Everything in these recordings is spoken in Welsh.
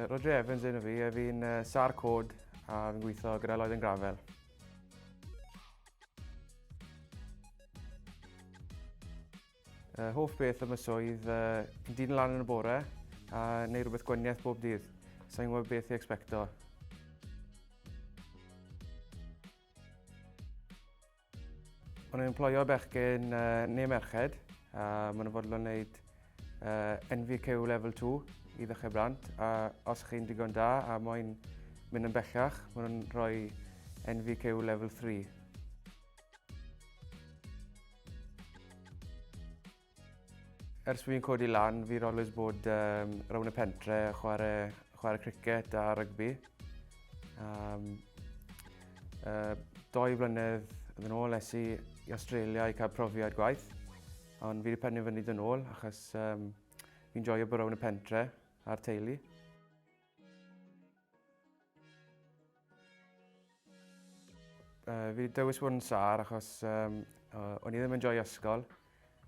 Rhodri enw fi, fi'n sar cod a fi'n gweithio gyda Lloyd and Gravell. Hoff beth am y swydd, dyn lan yn y bore a wneud rhywbeth gwaniaeth bob dydd. Sa'n gwybod beth i expecto. Maen nhw'n emploio bechgyn neu merched a maen nhw'n fodlon wneud NVQ level 2 i ddechrau brant, a os chi'n digon da a moyn mynd yn bellach, maen nhw'n rhoi NVQ level 3. Ers fi'n codi lan, fi'n always bod rownd y pentre, chwarae cricket a rygbi. 2 blynedd yn ôl es i Australia i cael profiad gwaith, ond fi wedi penderfynu dod yn ôl achos fi'n joio bod rownd y pentre a'r teulu. Fi wedi dewis bod yn sâr achos o'n i ddim yn joio ysgol,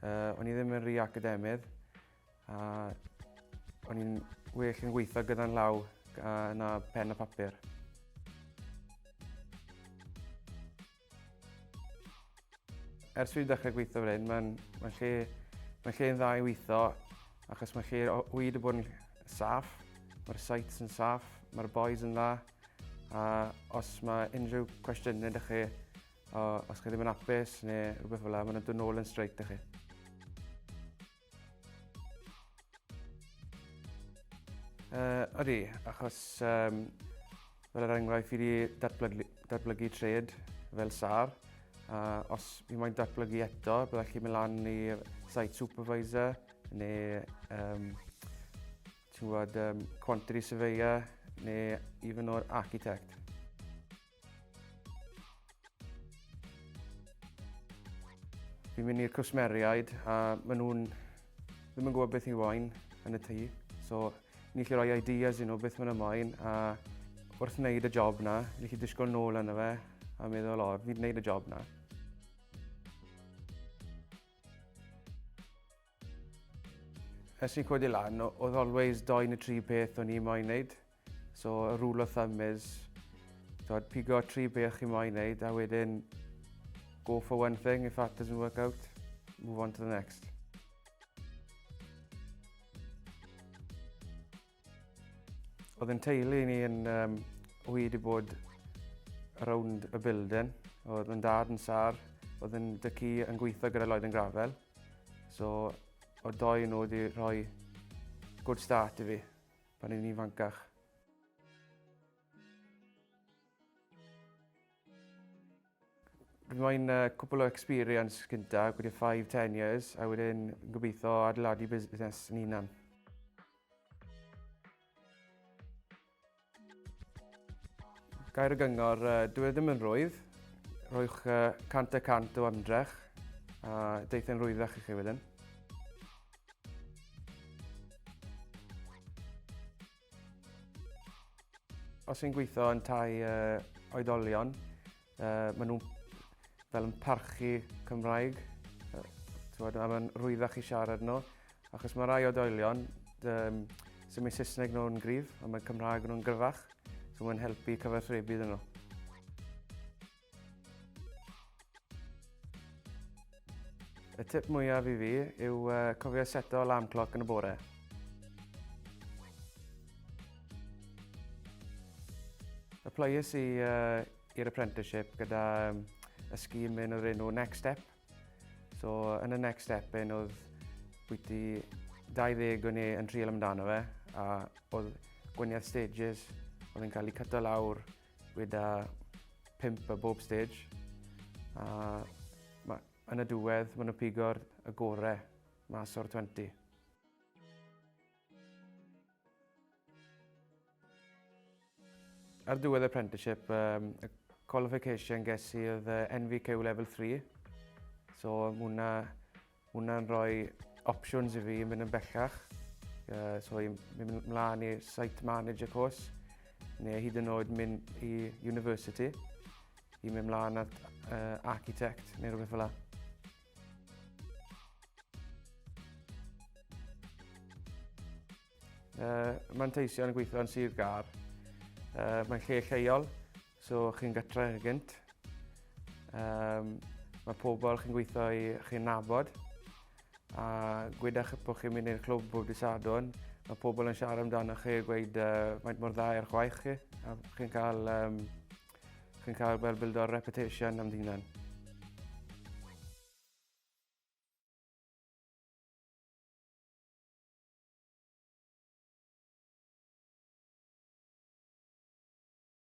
o'n i ddim yn rhy academydd, a o'n i'n well yn gweithio gyda'n law na pen a papur. Ers fi wedi dechrau gweithio fan hyn, mae'n lle'n dda i weithio achos mae lle wedi bod yn saff, mae'r sites yn saff, mae'r boys yn dda, a os mae unrhyw cwestiynau ydych chi, os chi ddim yn apus neu rhywbeth fel yna, maen nhw'n dod nôl yn straight â chi. Ydy, achos fel yr enghraifft fi wedi datblygu trade fel sâr, os fi moyn datblygu eto, byddai chi'n mynd lan i'r site supervisor neu quantity surveyor neu even o'r architect. Fi'n mynd i'r cwsmeriaid a maen nhw'n ddim yn gwybod beth yw moyn yn y tŷ, so ni'n gallu rhoi ideas i nhw beth maen nhw'n moyn, a wrth wneud y job na, ni'n gallu disgwyl nôl yna fe a meddwl, fi wedi wneud y job na. Ers i'n codi lan, oedd always 2 neu 3 peth o'n i moyn wneud. So, y rule of thumb is, pigo 3 peth chi moyn wneud, a wedyn go for one thing. If that doesn't work out, move on to the next. Oedd yn teulu ni wedi bod around y building. Oedd yn dad yn sâr, oedd yn dycu yn gweithio gyda Lloyd and Gravell. So, o 2 nhw wedi rhoi good start i fi pan i'n ifancach. Fi moyn cwpl o experience gyntaf, wedi 5-10 years, a wedyn gobeithio adeiladu busnes yn hunan. Gair y gyngor, dwi ddim yn rwydd. Rwy'ch 100% o ymdrech, a deith yn rwyddach i chi wedyn. Os i'n gweithio yn tai oedolion, maen nhw fel yn parchu Cymraeg. Mae'n rwyddach i siarad nhw, achos mae rai oedolion sy'n mae Saesneg nhw'n gryf, a mae Cymraeg nhw'n gryfach, so mae'n helpu cyfathrebu iddyn nhw. Y tip mwyaf i fi yw cofio seto alarm cloc yn y bore. Applies i'r apprenticeship gyda y scheme o'r enw Next Step. So, yn y Next Step oedd bwyty 20 o ni yn trial amdano fe, a oedd gwaniaeth stages oedd yn cael ei cyto lawr gyda 5 o bob stage. Yn y diwedd, maen nhw'n pigo'r y gorau mas o'r 20. Ar diwedd apprenticeship, y qualification ges i oedd NVQ level 3. So, hwnna'n rhoi options i fi i mynd yn bellach. So, i'n mynd mlaen i'r site manager course, neu hyd yn oed mynd i university, i mynd mlaen at architect neu rhywbeth fel 'na. Manteision yn gweithio yn Sir Gar. Mae'n lle lleol, so chi'n gytre gynt. Mae pobl chi'n gweithio i chi'n nabod. A gwedach bod chi'n mynd i'r clwb bob dydd Sadwrn, mae pobl yn siarad amdano chi a gweud faint mor dda i'r chwaith chi. A chi'n cael fel bildo'r reputation am ddyn.